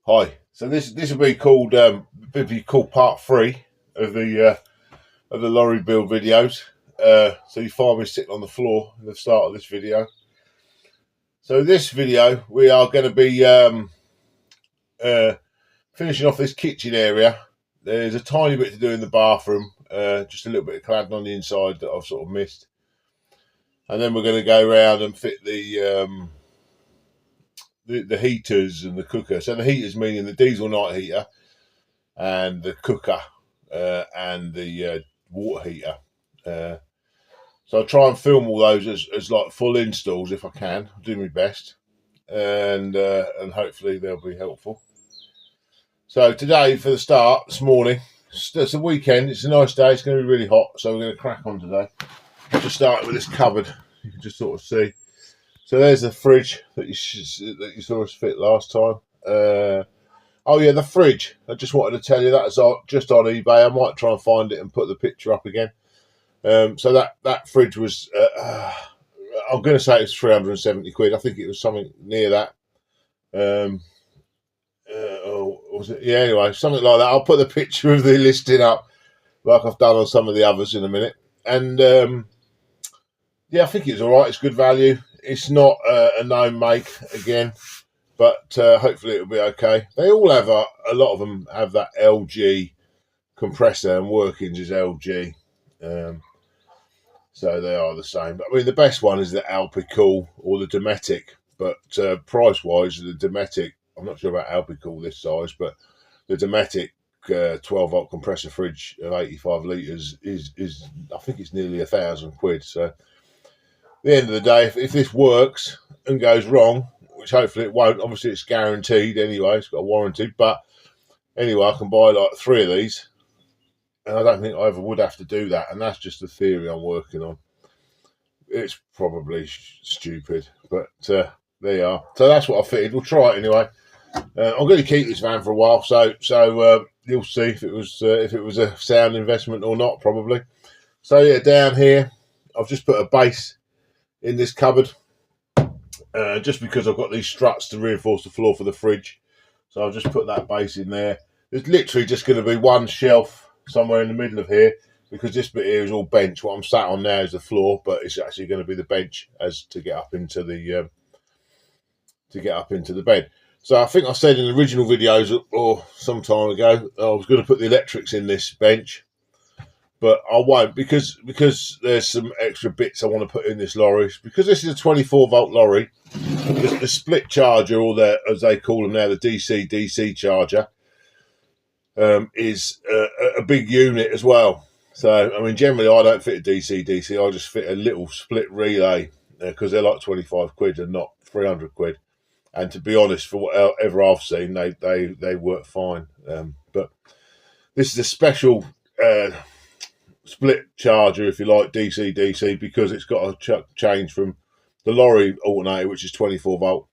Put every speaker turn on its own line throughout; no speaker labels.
Hi. So this will be called part three of the lorry build videos. So you find me sitting on the floor at the start of this video. So this video we are going to be uh, finishing off this kitchen area. There's a tiny bit to do in the bathroom, just a little bit of cladding on the inside that I've sort of missed, and then we're going to go around and fit the heaters and the cooker. So the heaters meaning the diesel night heater and the cooker and the water heater. So I'll try and film all those as like full installs if I can. I'll do my best, and hopefully they'll be helpful. So today, for the start, this morning, it's a weekend. It's a nice day. It's going to be really hot, so we're going to crack on today. I'll just start with this cupboard. You can just sort of see. So there's the fridge that you saw us fit last time. Oh yeah, the fridge. I just wanted to tell you that is just on eBay. I might try and find it and put the picture up again. So that fridge was, I'm going to say it was 370 quid. I think it was something near that. Was it? Yeah, anyway, something like that. I'll put the picture of the listing up like I've done on some of the others in a minute. And yeah, I think it's all right. It's good value. It's not a known make again, but hopefully it'll be okay. They all have a lot of them have that LG compressor, and workings is LG. So they are the same. But I mean, the best one is the Alpicool or the Dometic. But price-wise, the Dometic, I'm not sure about Alpicool this size, but the Dometic 12-volt compressor fridge of 85 litres is I think it's nearly £1,000. So at the end of the day, if this works and goes wrong, which hopefully it won't, obviously it's guaranteed anyway, it's got a warranty, but anyway, I can buy like 3 of these, and I don't think I ever would have to do that, and that's just the theory I'm working on. It's probably stupid, but there you are. So that's what I fitted. We'll try it anyway. I'm going to keep this van for a while, so you'll see if it was a sound investment or not, probably. So yeah, down here, I've just put a base in this cupboard, just because I've got these struts to reinforce the floor for the fridge. So I'll just put that base in there. There's literally just going to be one shelf somewhere in the middle of here, because this bit here is all bench. What I'm sat on now is the floor, but it's actually going to be the bench as to get up into the bed. So I think I said in the original videos or some time ago I was going to put the electrics in this bench, but I won't because there's some extra bits I want to put in this lorry. Because this is a 24-volt lorry, the split charger, or the, as they call them now, the DC charger, is a big unit as well. So I mean, generally I don't fit a DC. I just fit a little split relay, because they're like 25 quid and not 300 quid. And to be honest, for whatever I've seen, they work fine. But this is a special split charger, if you like, DC, because it's got a change from the lorry alternator, which is 24 volt,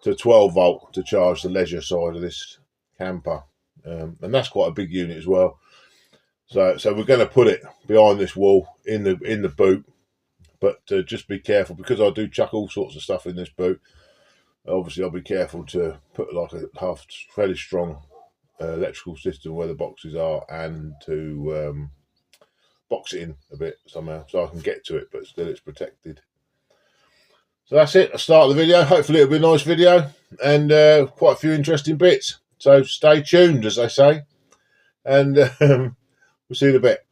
to 12 volt to charge the leisure side of this camper. And that's quite a big unit as well. So we're going to put it behind this wall in the boot, but just be careful, because I do chuck all sorts of stuff in this boot. Obviously, I'll be careful to put like a fairly strong electrical system where the boxes are, and to box it in a bit somehow so I can get to it, but still it's protected. So that's it. I'll start the video. Hopefully it'll be a nice video, and quite a few interesting bits. So stay tuned, as they say, and we'll see you in a bit.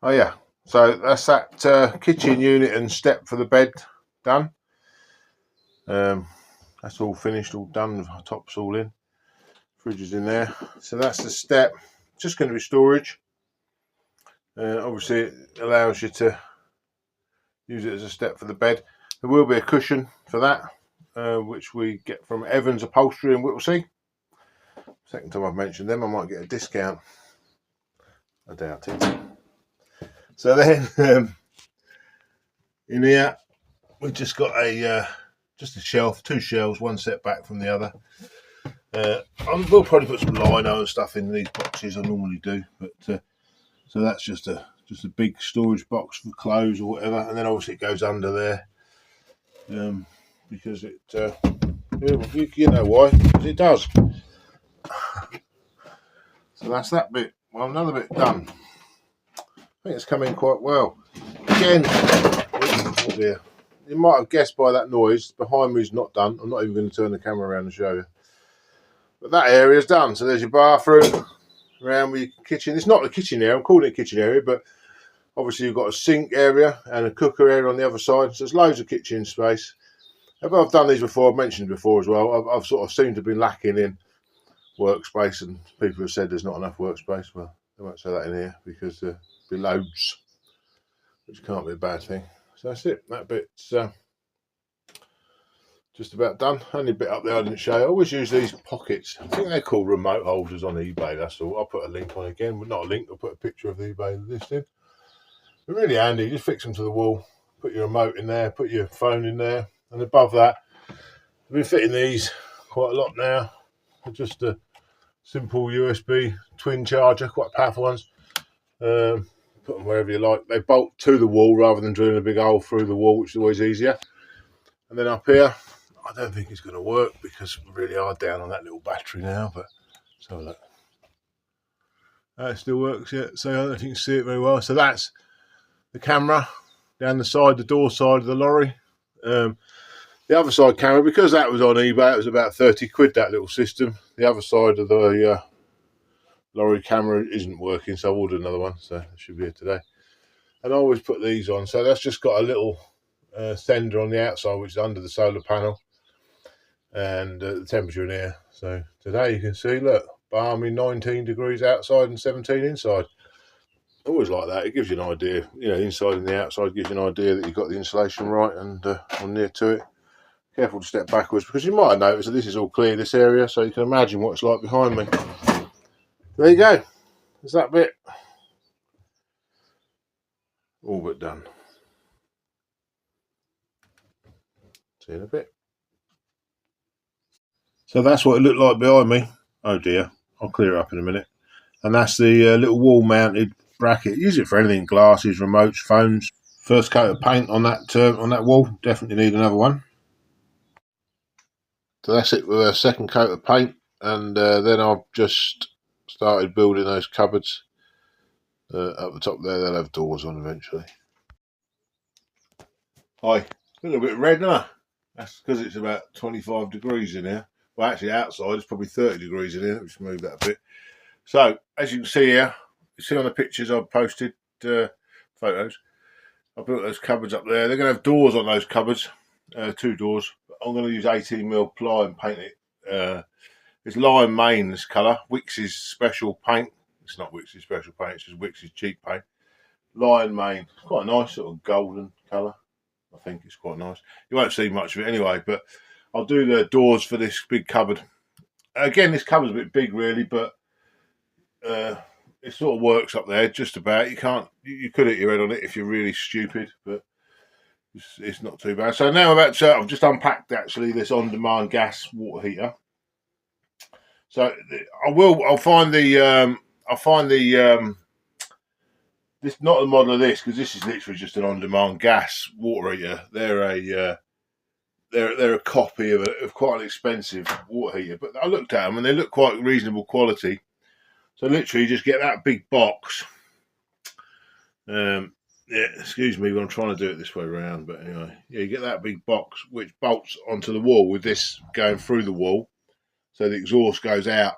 Oh yeah. So that's that kitchen unit and step for the bed done. That's all finished, all done. Top's all in. Fridge is in there. So that's the step. Just going to be storage. Obviously, it allows you to use it as a step for the bed. There will be a cushion for that, which we get from Evans Upholstery in Whittlesea. Second time I've mentioned them, I might get a discount. I doubt it. So then, in here, we've just got just a shelf, 2 shelves, one set back from the other. We'll probably put some lino and stuff in these boxes. I normally do, but so that's just a big storage box for clothes or whatever, and then obviously it goes under there. because it, you know why, because it does. So that's that bit. Well, another bit done. I think it's come in quite well. Again, oh dear. You might have guessed by that noise, behind me is not done. I'm not even going to turn the camera around and show you. But that area is done. So there's your bathroom, around with your kitchen. It's not the kitchen area, I'm calling it kitchen area, but obviously you've got a sink area and a cooker area on the other side. So there's loads of kitchen space. If I've done these before, I've mentioned before as well, I've sort of seemed to be lacking in workspace, and people have said there's not enough workspace. Well, I won't say that in here because there'll be loads, which can't be a bad thing. So that's it. That bit's just about done. Only bit up there I didn't show you. I always use these pockets. I think they're called remote holders on eBay, that's all. I'll put a link on again. Well, not a link, I'll put a picture of the eBay listing. They're really handy. You just fix them to the wall, put your remote in there, put your phone in there, and above that, I've been fitting these quite a lot now. They're just a simple USB twin charger, quite powerful ones. Put them wherever you like. They bolt to the wall rather than drilling a big hole through the wall, which is always easier. And then up here, I don't think it's going to work because we really are down on that little battery now, but let's have a look. It still works yet, so I don't think you can see it very well. So that's the camera down the side, the door side of the lorry. The other side camera, because that was on eBay, it was about 30 quid, that little system. The other side of the lorry camera isn't working, so I ordered another one, so it should be here today. And I always put these on, so that's just got a little sender on the outside, which is under the solar panel, and the temperature in here. So today you can see, look, balmy 19 degrees outside and 17 inside. I always like that. It gives you an idea, you know, inside and the outside gives you an idea that you've got the insulation right and I'm near to it. Careful to step backwards because you might have noticed that this is all clear, this area, so you can imagine what it's like behind me. There you go. There's that bit. All but done. See you in a bit. So that's what it looked like behind me. Oh dear, I'll clear it up in a minute. And that's the little wall mounted bracket. Use it for anything, glasses, remotes, phones. First coat of paint on that wall. Definitely need another one. So that's it with a second coat of paint, and then I've just started building those cupboards. Up the top there, they'll have doors on eventually. Hi, a little bit red, huh? That's because it's about 25 degrees in here. Well, actually outside it's probably 30 degrees in here. Let's just move that a bit. So, as you can see here, you see on the pictures I've posted, photos, I built those cupboards up there. They're going to have doors on those cupboards, 2 doors. I'm going to use 18mm ply and paint it. It's lime main, this colour. Wix's special paint. It's not Wix's special paint, it's just Wix's cheap paint. Lime main. It's quite a nice sort of golden colour. I think it's quite nice. You won't see much of it anyway, but I'll do the doors for this big cupboard. Again, this cupboard's a bit big really, but it sort of works up there just about. You could hit your head on it if you're really stupid, but it's not too bad. So now I've just unpacked actually this on-demand gas water heater. So I'll find the this, not the model of this, because this is literally just an on-demand gas water heater. They're a copy of quite an expensive water heater, but I looked at them and they look quite reasonable quality. So literally, just get that big box. Yeah, excuse me, but I'm trying to do it this way around. But anyway, yeah, you get that big box which bolts onto the wall with this going through the wall, so the exhaust goes out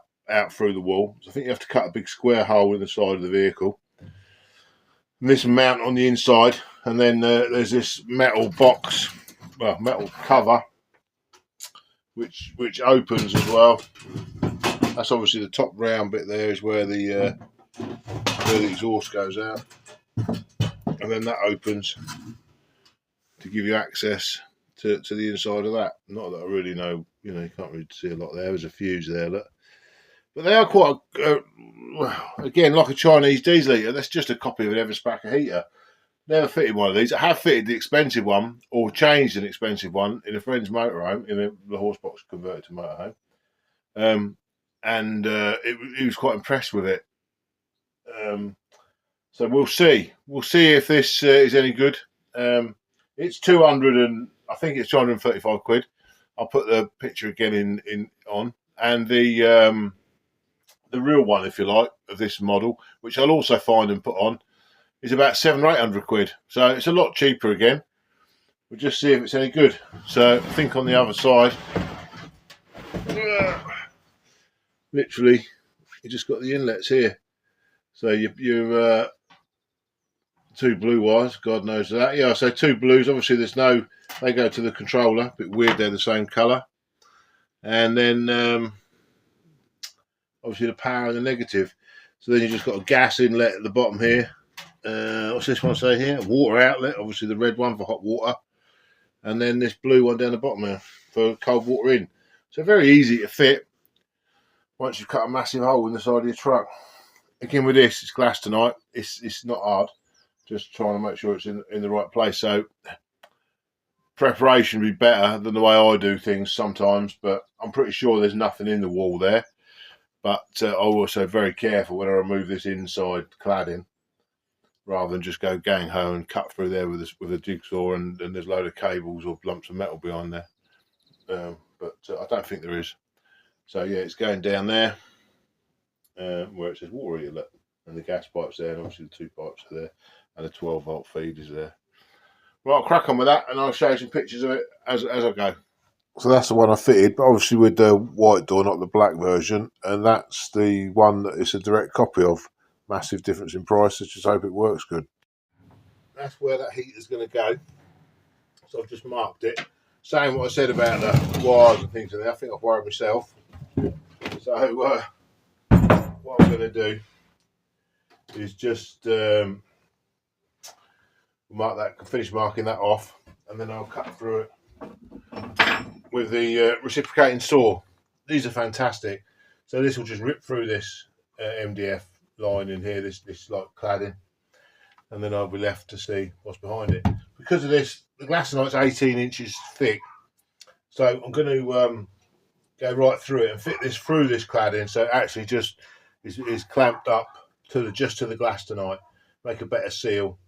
through the wall. So I think you have to cut a big square hole in the side of the vehicle. And this mount on the inside, and then there's this metal box, well, metal cover, which opens as well. That's obviously the top round bit there is where the exhaust goes out, and then that opens to give you access to the inside of that. Not that I really know, you can't really see a lot there. There's a fuse there, look. But they are quite, again, like a Chinese diesel heater. That's just a copy of an Everspacker heater. Never fitted one of these. I have fitted the expensive one, or changed an expensive one in a friend's motorhome, in the horse box converted to motorhome. And he was quite impressed with it. So we'll see. We'll see if this is any good. It's 200 and I think it's 235 quid. I'll put the picture again in on, and the real one, if you like, of this model, which I'll also find and put on, is about 700 or 800 quid. So it's a lot cheaper again. We'll just see if it's any good. So I think on the other side, literally, you just got the inlets here. So you two blue wires, God knows that. Yeah, so two blues. Obviously, there's no. They go to the controller. A bit weird, they're the same colour. And then obviously the power and the negative. So then you just got a gas inlet at the bottom here. What's this one say here? Water outlet. Obviously the red one for hot water, and then this blue one down the bottom here for cold water in. So very easy to fit once you've cut a massive hole in the side of your truck. Again with this, it's glass tonight. It's not hard. Just trying to make sure it's in the right place. So preparation would be better than the way I do things sometimes, but I'm pretty sure there's nothing in the wall there. But I'm also very careful when I remove this inside cladding, rather than just go gang ho and cut through there with a jigsaw and there's a load of cables or lumps of metal behind there. But I don't think there is. So yeah, it's going down there where it says water outlet, and the gas pipe's there, and obviously the two pipes are there, and the 12-volt feed is there. Right, I'll crack on with that, and I'll show you some pictures of it as I go. So that's the one I fitted, but obviously with the white door, not the black version, and that's the one that it's a direct copy of. Massive difference in price. Let's just hope it works good. That's where that heater's going to go. So I've just marked it. Saying what I said about the wires and things in there, I think I've wired myself. So what I'm going to do is just mark that, finish marking that off, and then I'll cut through it with the reciprocating saw. These are fantastic. So this will just rip through this MDF line in here, this like cladding, and then I'll be left to see what's behind it. Because of this, the glass tonight's 18 inches thick, so I'm going to go right through it and fit this through this cladding, so it actually just is clamped up to just to the glass tonight, make a better seal,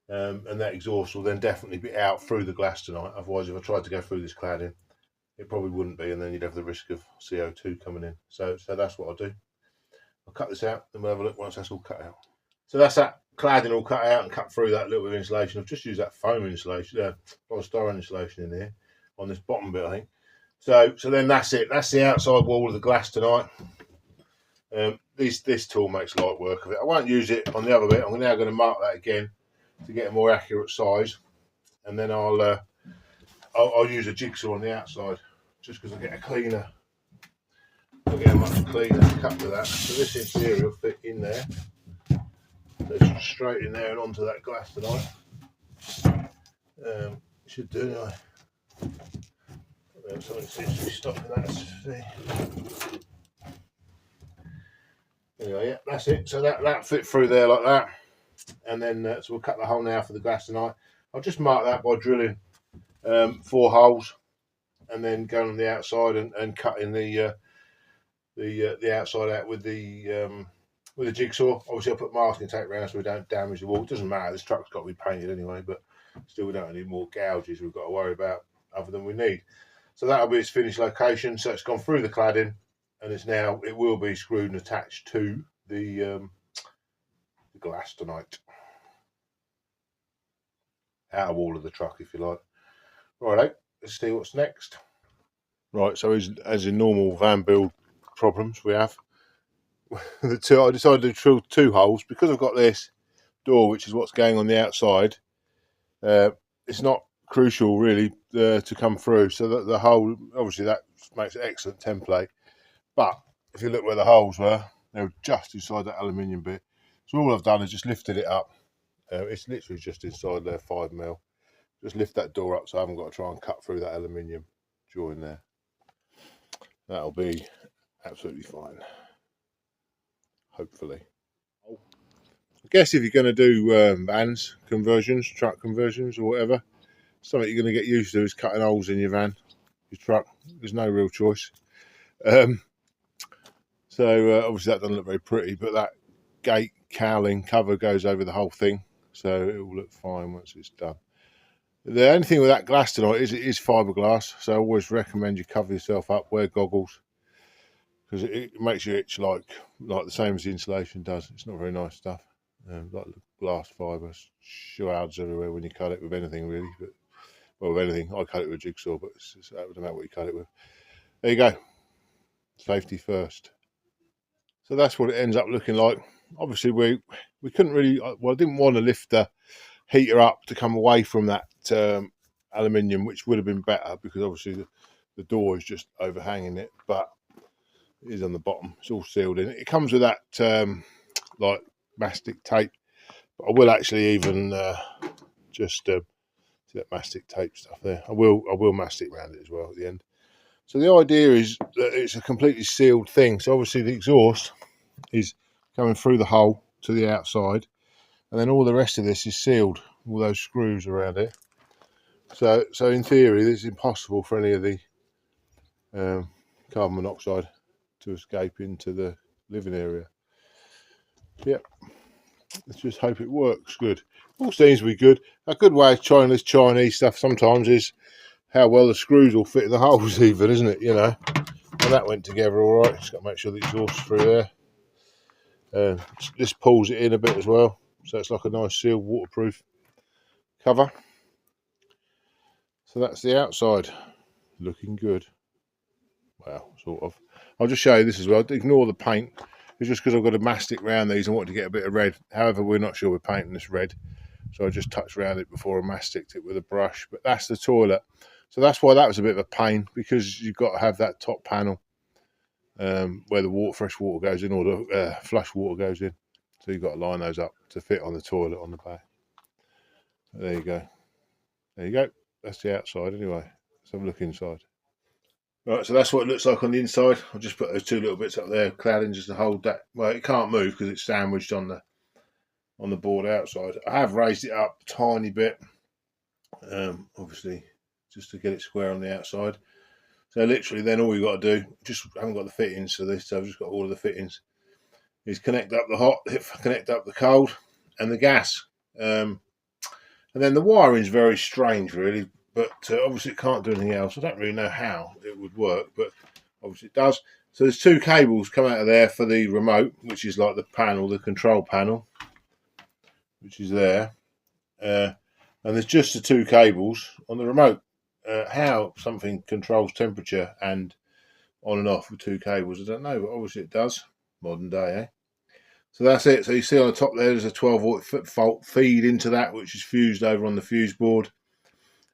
and that exhaust will then definitely be out through the glass tonight. Otherwise, if I tried to go through this cladding, it probably wouldn't be, and then you'd have the risk of CO2 coming in. So that's what I'll do. I'll cut this out and we'll have a look once that's all cut out. So that's that cladding all cut out and cut through that little bit of insulation. I've just used that foam insulation, polystyrene insulation in here on this bottom bit, I think. So then that's it. That's the outside wall of the glass tonight. This tool makes light work of it. I won't use it on the other bit. I'm now going to mark that again to get a more accurate size, and then I'll use a jigsaw on the outside just because I get a cleaner. I'll get a much cleaner cut with that. So this interior will fit in there. So it's straight in there and onto that glass tonight. Should do anyway. Something seems to be stopping that. Anyway, yeah, that's it. So that fit through there like that. And then so we'll cut the hole now for the glass tonight. I'll just mark that by drilling 4 holes, and then going on the outside and cutting the outside out with the jigsaw. Obviously, I'll put masking tape around so we don't damage the wall. It doesn't matter. This truck's got to be painted anyway, but still, we don't have any more gouges we've got to worry about other than we need. So that'll be its finished location. So it's gone through the cladding, and it will be screwed and attached to the glass tonight. Outer wall of the truck, if you like. Right, let's see what's next. Right, so as in normal van build problems we have, I decided to drill 2 holes because I've got this door, which is what's going on the outside. It's not crucial really to come through, so that the hole, obviously that makes an excellent template, but if you look where the holes were, they were just inside that aluminium bit. So all I've done is just lifted it up. It's literally just inside there, 5mm. Just lift that door up so I haven't got to try and cut through that aluminium join there. That'll be absolutely fine, hopefully. I guess if you're going to do vans conversions, truck conversions or whatever, something you're going to get used to is cutting holes in your van, your truck. There's no real choice. So obviously that doesn't look very pretty, but that gate cowling cover goes over the whole thing, so it will look fine once it's done. The only thing with that glass tonight is it is fiberglass, so I always recommend you cover yourself up, wear goggles, because it makes you itch like the same as the insulation does. It's not very nice stuff. Like the glass fibre, shards everywhere when you cut it with anything really. But well, with anything, I cut it with a jigsaw, but that doesn't matter what you cut it with. There you go. Safety first. So that's what it ends up looking like. Obviously, we couldn't really. Well, I didn't want to lift the heater up to come away from that aluminium, which would have been better because obviously the door is just overhanging it, but it is on the bottom. It's all sealed in. It comes with that like mastic tape, but I will actually even just see that mastic tape stuff there. I will mastic around it as well at the end. So the idea is that it's a completely sealed thing. So obviously the exhaust is coming through the hole to the outside, and then all the rest of this is sealed, all those screws around it. So in theory, it's impossible for any of the carbon monoxide to escape into the living area. Yep. Let's just hope it works good. All seems to be good. A good way of trying this Chinese stuff sometimes is how well the screws will fit in the holes even, isn't it? You know. And that went together all right. Just got to make sure the exhaust's through there. This pulls it in a bit as well. So it's like a nice sealed waterproof cover. So that's the outside. Looking good. Well, sort of. I'll just show you this as well. Ignore the paint. It's just because I've got to mastic around these. I want to get a bit of red. However, we're not sure we're painting this red. So I just touched around it before I masticked it with a brush. But that's the toilet. So that's why that was a bit of a pain, because you've got to have that top panel where the fresh water goes in, or the flush water goes in. So you've got to line those up to fit on the toilet on the back. So there you go. There you go. That's the outside anyway. Let's have a look inside. Right, so that's what it looks like on the inside. I'll just put those two little bits up there, cladding just to hold that. Well, it can't move because it's sandwiched on the board outside. I have raised it up a tiny bit, obviously, just to get it square on the outside. So literally, then all you've got to do, just haven't got the fittings for this, so I've just got all of the fittings, is connect up the hot, connect up the cold, and the gas. And then the wiring is very strange, really. But obviously it can't do anything else. I don't really know how it would work, but obviously it does. So there's two cables come out of there for the remote, which is like the panel, the control panel, which is there. And there's just the two cables on the remote. How something controls temperature and on and off with two cables, I don't know, but obviously it does. Modern day, eh? So that's it. So you see on the top there's a 12-volt feed into that, which is fused over on the fuse board.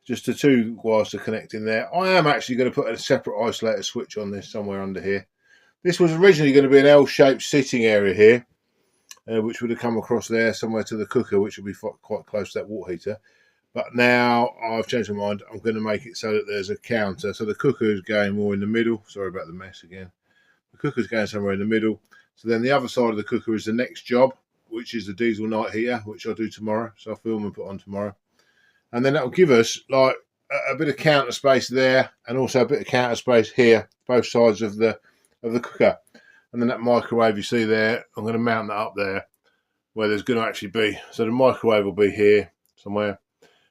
Just the two wires to connect in there. I am actually going to put a separate isolator switch on this somewhere under here. This was originally going to be an L-shaped sitting area here, which would have come across there somewhere to the cooker, which would be quite close to that water heater. But now I've changed my mind. I'm going to make it so that there's a counter. So the cooker is going more in the middle. Sorry about the mess again. The cooker's going somewhere in the middle. So then the other side of the cooker is the next job, which is the diesel night heater, which I'll do tomorrow. So I'll film and put on tomorrow. And then that'll give us like a bit of counter space there, and also a bit of counter space here, both sides of the cooker. And then that microwave you see there, I'm going to mount that up there where there's going to actually be. So the microwave will be here somewhere,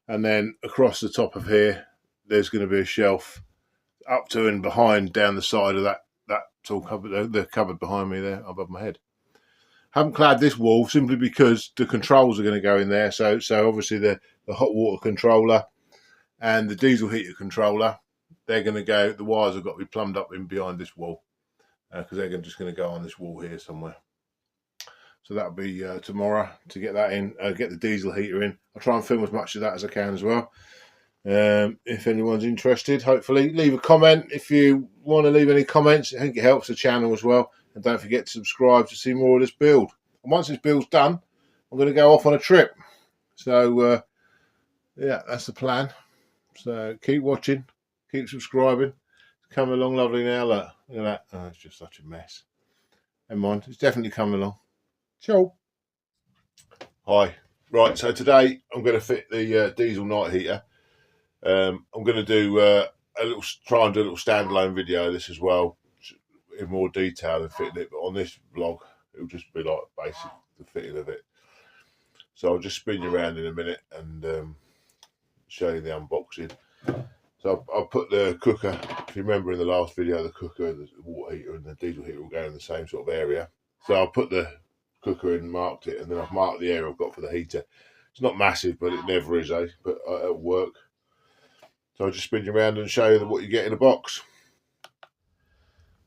and then across the top of here, there's going to be a shelf up to and behind down the side of that tall cupboard, the cupboard behind me there above my head. Haven't clad this wall simply because the controls are going to go in there. So obviously the hot water controller and the diesel heater controller, they're going to go. The wires have got to be plumbed up in behind this wall because they're just going to go on this wall here somewhere. So that'll be tomorrow to get that in, get the diesel heater in. I'll try and film as much of that as I can as well. If anyone's interested, hopefully leave a comment if you want to leave any comments. I think it helps the channel as well. And don't forget to subscribe to see more of this build. And once this build's done, I'm going to go off on a trip. So, yeah, that's the plan. So keep watching, keep subscribing. It's coming along lovely now. Look at that. Oh, it's just such a mess. Never mind, it's definitely coming along. Ciao. Hi. Right, so today I'm going to fit the diesel night heater. I'm going to do try and do a little standalone video of this as well, in more detail than fitting it, but on this vlog it'll just be like basic the fitting of it. So I'll just spin you around in a minute and show you the unboxing. So I'll put the cooker, if you remember in the last video, the cooker, the water heater and the diesel heater will go in the same sort of area. So I'll put the cooker in, marked it, and then I've marked the area I've got for the heater. It's not massive, but it never is, but it'll work. So I'll just spin you around and show you what you get in a box.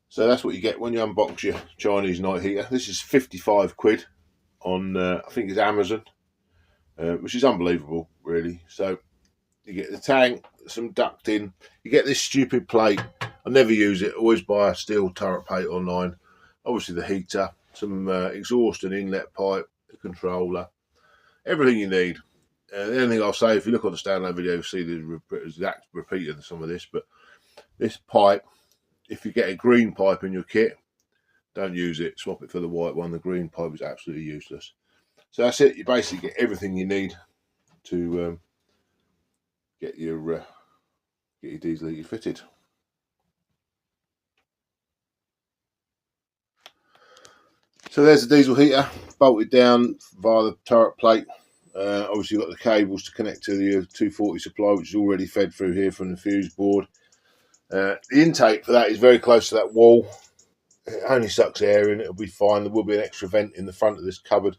So that's what you get when you unbox your Chinese night heater. This is 55 quid on, I think it's Amazon, which is unbelievable, really. So you get the tank, some ducting, you get this stupid plate. I never use it, always buy a steel turret plate online. Obviously the heater, some exhaust and inlet pipe, the controller, everything you need. The only thing I'll say, if you look on the standalone video, you'll see the exact repeat of some of this, but this pipe, if you get a green pipe in your kit, don't use it, swap it for the white one. The green pipe is absolutely useless. So that's it, you basically get everything you need to get your diesel heater fitted. So there's the diesel heater bolted down via the turret plate. Obviously you've got the cables to connect to the 240 supply, which is already fed through here from the fuse board. The intake for that is very close to that wall. It only sucks air in, it'll be fine. There will be an extra vent in the front of this cupboard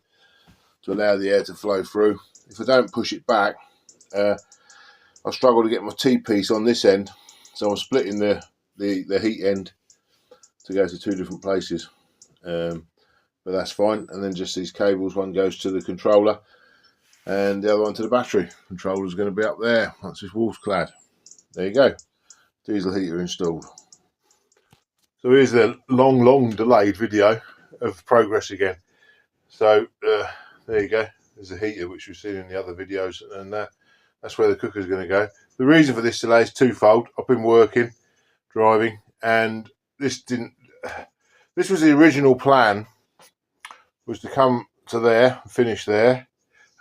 to allow the air to flow through. If I don't push it back, I struggle to get my T-piece on this end, so I'm splitting the heat end to go to two different places. But that's fine. And then just these cables, one goes to the controller and the other one to the battery. Controller's going to be up there once this wall's clad. There you go, diesel heater installed. So here's the long delayed video of progress again. So there you go, there's a heater which we've seen in the other videos, and that's where the cooker's going to go. The reason for this delay is twofold. I've been working, driving, and this was the original plan, was to come to there, finish there,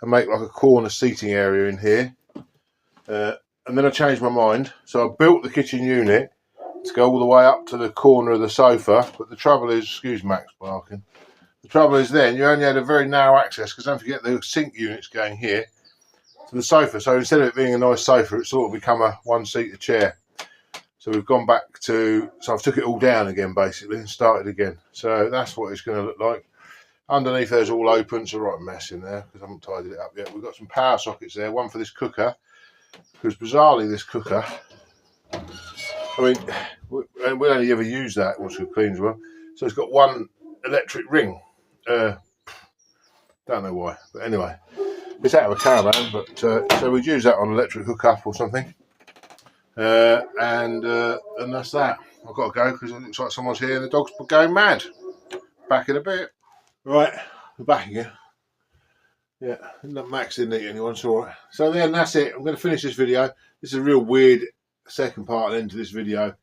and make like a corner seating area in here. And then I changed my mind, so I built the kitchen unit to go all the way up to the corner of the sofa. But the trouble is, excuse Max barking, the trouble is then you only had a very narrow access, because don't forget the sink unit's going here to the sofa. So instead of it being a nice sofa, it's sort of become a one-seater chair. So we've gone back to, so I've took it all down again basically and started again. So that's what it's going to look like. Underneath there's all open, it's a right mess in there because I haven't tidied it up yet. We've got some power sockets there, one for this cooker, because bizarrely this cooker, I mean, we'll only ever use that once we've cleaned as well. So it's got one electric ring. Don't know why, but anyway, it's out of a caravan, but so we'd use that on electric hookup or something. And that's that. I've got to go because it looks like someone's here and the dog's going mad. Back in a bit. Right, we're back again. Yeah, Max didn't eat anyone, so alright. So then that's it. I'm going to finish this video. This is a real weird second part and end to this video,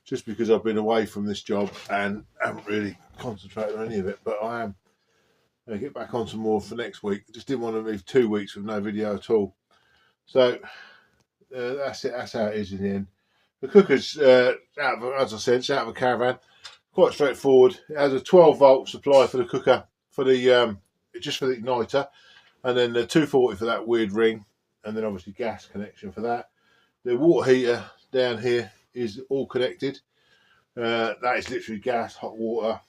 just because I've been away from this job and haven't really concentrated on any of it. But I am going to get back on some more for next week. I just didn't want to leave 2 weeks with no video at all. So that's it. That's how it is in the end. The cooker's out of, as I said, it's out of a caravan. Quite straightforward. It has a 12-volt supply for the cooker, for the just for the igniter, and then the 240 for that weird ring, and then obviously gas connection for that. The water heater down here is all connected. That is literally gas, hot water,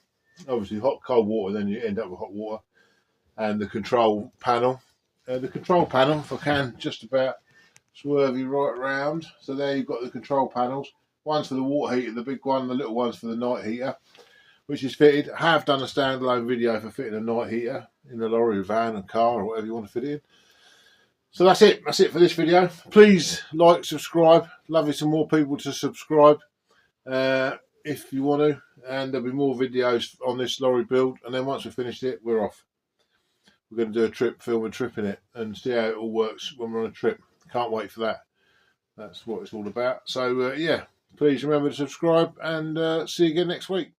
obviously hot cold water, then you end up with hot water, and the control panel. The control panel, if I can just about swerve you right around. So there you've got the control panels. One's for the water heater, the big one, the little one's for the night heater, which is fitted. I have done a standalone video for fitting a night heater in a lorry, van and car, or whatever you want to fit it in. So that's it. That's it for this video. Please like, subscribe. Lovely some more people to subscribe if you want to. And there'll be more videos on this lorry build. And then once we've finished it, we're off. We're going to do a trip, film a trip in it, and see how it all works when we're on a trip. Can't wait for that. That's what it's all about. So yeah, please remember to subscribe, and see you again next week.